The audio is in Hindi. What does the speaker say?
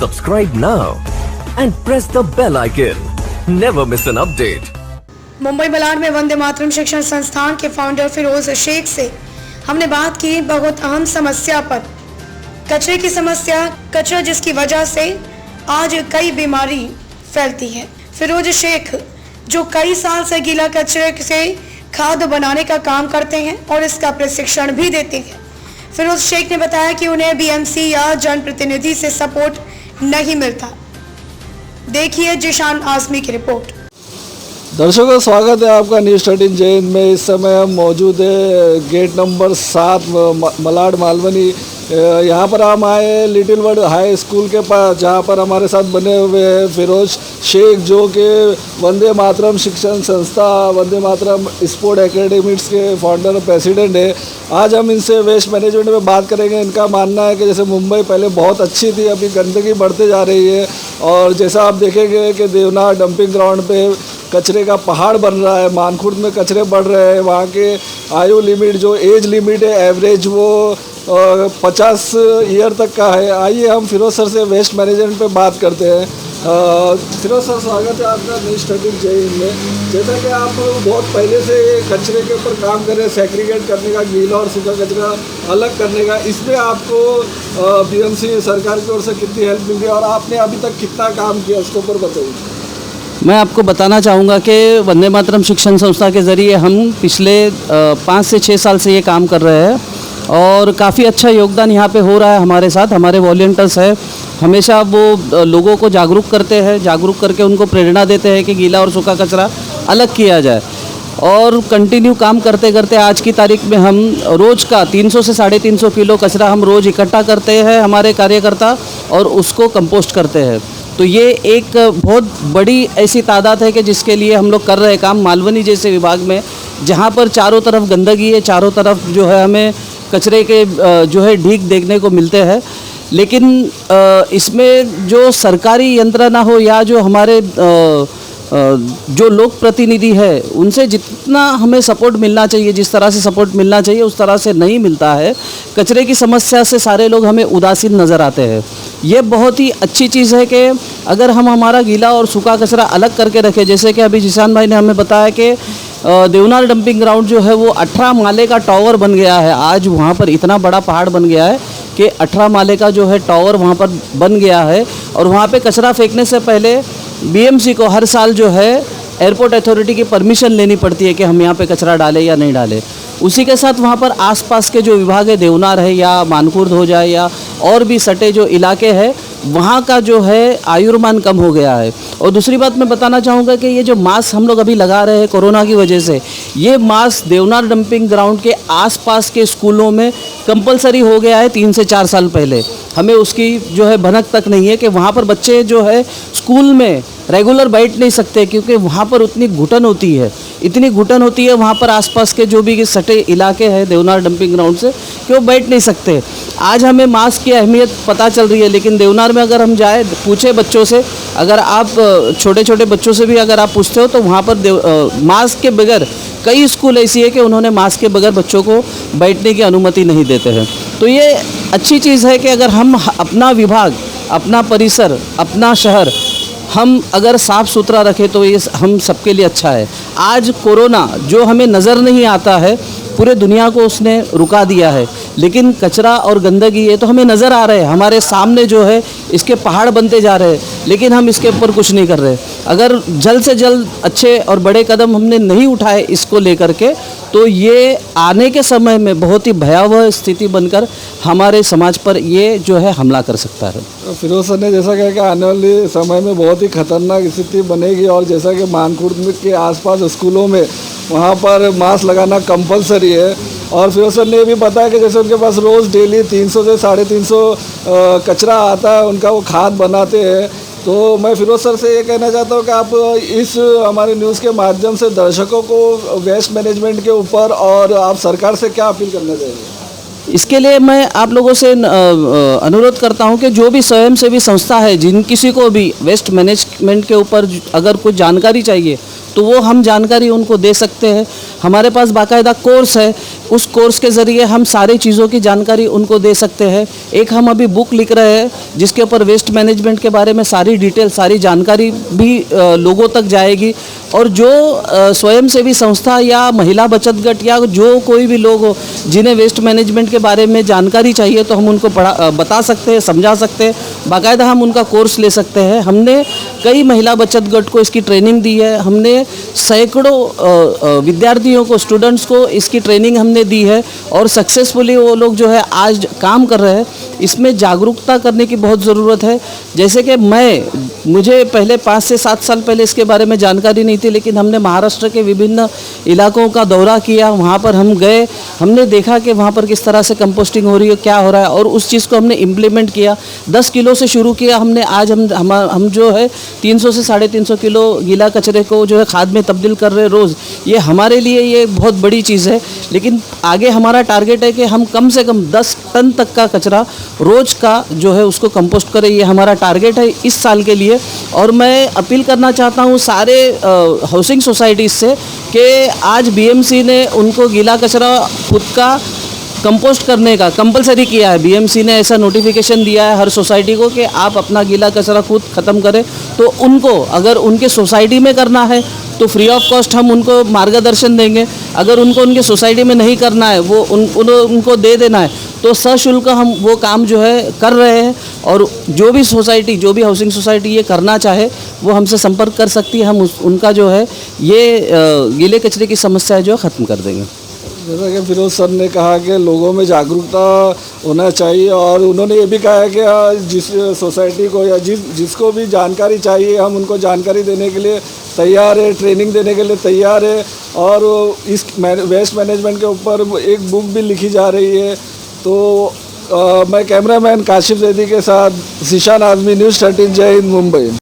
Subscribe now and press the bell icon. Never miss an update. Mumbai Malad में वंदे मातरम शिक्षण संस्थान के फाउंडर फिरोज शेख से हमने बात की बहुत अहम समस्या पर, कचरे की समस्या, कचरा जिसकी वजह से आज कई बीमारी फैलती है। फिरोज शेख जो कई साल से गीला कचरे से खाद बनाने का काम करते हैं और इसका प्रशिक्षण भी देते हैं। फिरोज शेख ने बताया कि उन्हें बीएमसी या जनप्रतिनिधि से सपोर्ट नहीं मिलता। देखिए जिशान आजमी की रिपोर्ट। दर्शकों, स्वागत है आपका न्यूज़ 13 जय हिंद में। इस समय हम मौजूद है गेट नंबर 7 मलाड मालवनी। यहाँ पर हम आए लिटिल वर्ड हाई स्कूल के पास, जहाँ पर हमारे साथ बने हुए हैं फिरोज शेख, जो कि वंदे मातरम शिक्षण संस्था, वंदे मातरम स्पोर्ट एकेडमिक्स के फाउंडर और प्रेसिडेंट है। आज हम इनसे वेस्ट मैनेजमेंट में बात करेंगे। इनका मानना है कि जैसे मुंबई पहले बहुत अच्छी थी, अभी गंदगी बढ़ते जा रही है, और जैसा आप देखेंगे कि देवनार डंपिंग ग्राउंड पे कचरे का पहाड़ बन रहा है, मानखुर्द में कचरे बढ़ रहे हैं। वहाँ के आयु लिमिट, जो एज लिमिट है एवरेज, वो 50 ईयर तक का है। आइए हम फिरोज सर से वेस्ट मैनेजमेंट पे बात करते हैं। फिरोज सर, स्वागत है आपका न्यूज़ 13 जय हिंद में। जैसा कि आप बहुत पहले से कचरे के ऊपर काम कर रहे हैं, सेग्रीगेट करने का, गीला और सूखा कचरा अलग करने का, इसमें आपको बीएमसी सरकार की ओर से कितनी हेल्प मिल रही है और आपने अभी तक कितना काम किया, उसके ऊपर बताइए। मैं आपको बताना चाहूँगा कि वंदे मातरम शिक्षण संस्था के ज़रिए हम पिछले 5 से 6 साल से ये काम कर रहे हैं और काफ़ी अच्छा योगदान यहाँ पे हो रहा है हमारे साथ। हमारे वॉलंटियर्स हैं, हमेशा वो लोगों को जागरूक करते हैं, जागरूक करके उनको प्रेरणा देते हैं कि गीला और सूखा कचरा अलग किया जाए। और कंटिन्यू काम करते करते आज की तारीख में हम रोज़ का 300 से 350 किलो कचरा हम रोज़ इकट्ठा करते हैं हमारे कार्यकर्ता, और उसको कंपोस्ट करते हैं। तो ये एक बहुत बड़ी ऐसी तादाद है कि जिसके लिए हम लोग कर रहे हैं काम मालवनी जैसे विभाग में, जहाँ पर चारों तरफ गंदगी है, चारों तरफ जो है हमें कचरे के जो है ढीक देखने को मिलते हैं। लेकिन इसमें जो सरकारी यंत्रणा हो या जो हमारे जो लोक प्रतिनिधि है, उनसे जितना हमें सपोर्ट मिलना चाहिए, जिस तरह से सपोर्ट मिलना चाहिए उस तरह से नहीं मिलता है। कचरे की समस्या से सारे लोग हमें उदासीन नज़र आते हैं। ये बहुत ही अच्छी चीज़ है कि अगर हम हमारा गीला और सूखा कचरा अलग करके रखें, जैसे कि अभी जिशान भाई ने हमें बताया कि देवनार डंपिंग ग्राउंड जो है वो 18 माले का टावर बन गया है। आज वहाँ पर इतना बड़ा पहाड़ बन गया है कि 18 माले का जो है टावर वहाँ पर बन गया है। और वहाँ पे कचरा फेंकने से पहले बीएमसी को हर साल जो है एयरपोर्ट अथॉरिटी की परमिशन लेनी पड़ती है कि हम यहाँ पे कचरा डालें या नहीं डालें। उसी के साथ वहाँ पर आसपास के जो विभाग है, देवनार है या मानखुर्द हो जाए या और भी सटे जो इलाके हैं, वहाँ का जो है आयुर्मान कम हो गया है। और दूसरी बात मैं बताना चाहूँगा कि ये जो मास्क हम लोग अभी लगा रहे हैं कोरोना की वजह से, ये मास्क देवनार डंपिंग ग्राउंड के आसपास के स्कूलों में कंपलसरी हो गया है 3 से 4 साल पहले। हमें उसकी जो है भनक तक नहीं है कि वहाँ पर बच्चे जो है स्कूल में रेगुलर बैठ नहीं सकते, क्योंकि वहाँ पर उतनी घुटन होती है, इतनी घुटन होती है वहाँ पर आसपास के जो भी सटे इलाके हैं देवनार डंपिंग ग्राउंड से, कि वो बैठ नहीं सकते। आज हमें मास्क की अहमियत पता चल रही है, लेकिन देवनार में अगर हम जाए, पूछे बच्चों से, अगर आप छोटे छोटे बच्चों से भी अगर आप पूछते हो तो वहाँ पर मास्क के बगैर कई स्कूल ऐसी है कि उन्होंने मास्क के बगैर बच्चों को बैठने की अनुमति नहीं देते हैं। तो ये अच्छी चीज़ है कि अगर हम अपना विभाग, अपना परिसर, अपना शहर हम अगर साफ़ सुथरा रखें तो ये हम सबके लिए अच्छा है। आज कोरोना जो हमें नज़र नहीं आता है, पूरे दुनिया को उसने रुका दिया है, लेकिन कचरा और गंदगी ये तो हमें नज़र आ रहे हैं, हमारे सामने जो है इसके पहाड़ बनते जा रहे हैं, लेकिन हम इसके ऊपर कुछ नहीं कर रहे। अगर जल्द से जल्द अच्छे और बड़े कदम हमने नहीं उठाए इसको लेकर के, तो ये आने के समय में बहुत ही भयावह स्थिति बनकर हमारे समाज पर ये जो है हमला कर सकता है। फिरोज सर ने जैसा कहा कि आने वाले समय में बहुत ही खतरनाक स्थिति बनेगी, और जैसा कि मानखुर्द के आसपास स्कूलों में वहाँ पर मास्क लगाना कंपलसरी है। और फिरोज सर ने भी बताया कि जैसे उनके पास रोज़ डेली 300 से 350 कचरा आता है, उनका वो खाद बनाते हैं। तो मैं फिरोज सर से ये कहना चाहता हूँ कि आप इस हमारे न्यूज़ के माध्यम से दर्शकों को वेस्ट मैनेजमेंट के ऊपर और आप सरकार से क्या अपील करना चाहिए? इसके लिए मैं आप लोगों से अनुरोध करता हूं कि जो भी स्वयंसेवी संस्था है, जिन किसी को भी वेस्ट मैनेजमेंट के ऊपर अगर कुछ जानकारी चाहिए तो वो हम जानकारी उनको दे सकते हैं। हमारे पास बाकायदा कोर्स है, उस कोर्स के ज़रिए हम सारी चीज़ों की जानकारी उनको दे सकते हैं। एक हम अभी बुक लिख रहे हैं जिसके ऊपर वेस्ट मैनेजमेंट के बारे में सारी डिटेल, सारी जानकारी भी लोगों तक जाएगी। और जो स्वयंसेवी संस्था या महिला बचत गट या जो कोई भी लोग हो जिन्हें वेस्ट मैनेजमेंट के बारे में जानकारी चाहिए तो हम उनको बता सकते हैं, समझा सकते हैं, बाकायदा हम उनका कोर्स ले सकते हैं। हमने कई महिला बचत गट को इसकी ट्रेनिंग दी है, हमने सैकड़ों विद्यार्थियों को, स्टूडेंट्स को इसकी ट्रेनिंग हमने दी है और सक्सेसफुली वो लोग जो है आज काम कर रहे हैं। इसमें जागरूकता करने की बहुत ज़रूरत है। जैसे कि मुझे पहले 5 से 7 साल पहले इसके बारे में जानकारी नहीं थी, लेकिन हमने महाराष्ट्र के विभिन्न इलाकों का दौरा किया, वहाँ पर हम गए, हमने देखा कि वहाँ पर किस तरह से कंपोस्टिंग हो रही है, क्या हो रहा है, और उस चीज़ को हमने इम्प्लीमेंट किया। 10 किलो से शुरू किया हमने, आज हम जो है 300 से 350 किलो गीला कचरे को जो है खाद में तब्दील कर रहे हैं रोज़। ये हमारे लिए ये बहुत बड़ी चीज़ है, लेकिन आगे हमारा टारगेट है कि हम कम से कम 10 टन तक का कचरा रोज़ का जो है उसको कंपोस्ट करें। ये हमारा टारगेट है इस साल के लिए। और मैं अपील करना चाहता हूँ सारे हाउसिंग सोसाइटीज़ से कि आज बीएमसी ने उनको गीला कचरा खुद का कंपोस्ट करने का कंपलसरी किया है। बीएमसी ने ऐसा नोटिफिकेशन दिया है हर सोसाइटी को कि आप अपना गीला कचरा खुद ख़त्म करें। तो उनको अगर उनके सोसाइटी में करना है तो फ्री ऑफ कॉस्ट हम उनको मार्गदर्शन देंगे। अगर उनको उनके सोसाइटी में नहीं करना है, वो उनको दे देना है, तो सशुल्क हम वो काम जो है कर रहे हैं। और जो भी सोसाइटी, जो भी हाउसिंग सोसाइटी ये करना चाहे वो हमसे संपर्क कर सकती है। हम उनका जो है ये गीले कचरे की समस्या जो है ख़त्म कर देंगे। जैसा कि फिरोज सर ने कहा कि लोगों में जागरूकता होना चाहिए, और उन्होंने ये भी कहा है कि जिस सोसाइटी को या जिसको भी जानकारी चाहिए हम उनको जानकारी देने के लिए तैयार है, ट्रेनिंग देने के लिए तैयार है। और इस वेस्ट मैनेजमेंट के ऊपर एक बुक भी लिखी जा रही है। तो मैं कैमरामैन काशिफ जैदी के साथ ज़ीशान आज़मी, न्यूज़ 13 जय हिंद, मुंबई।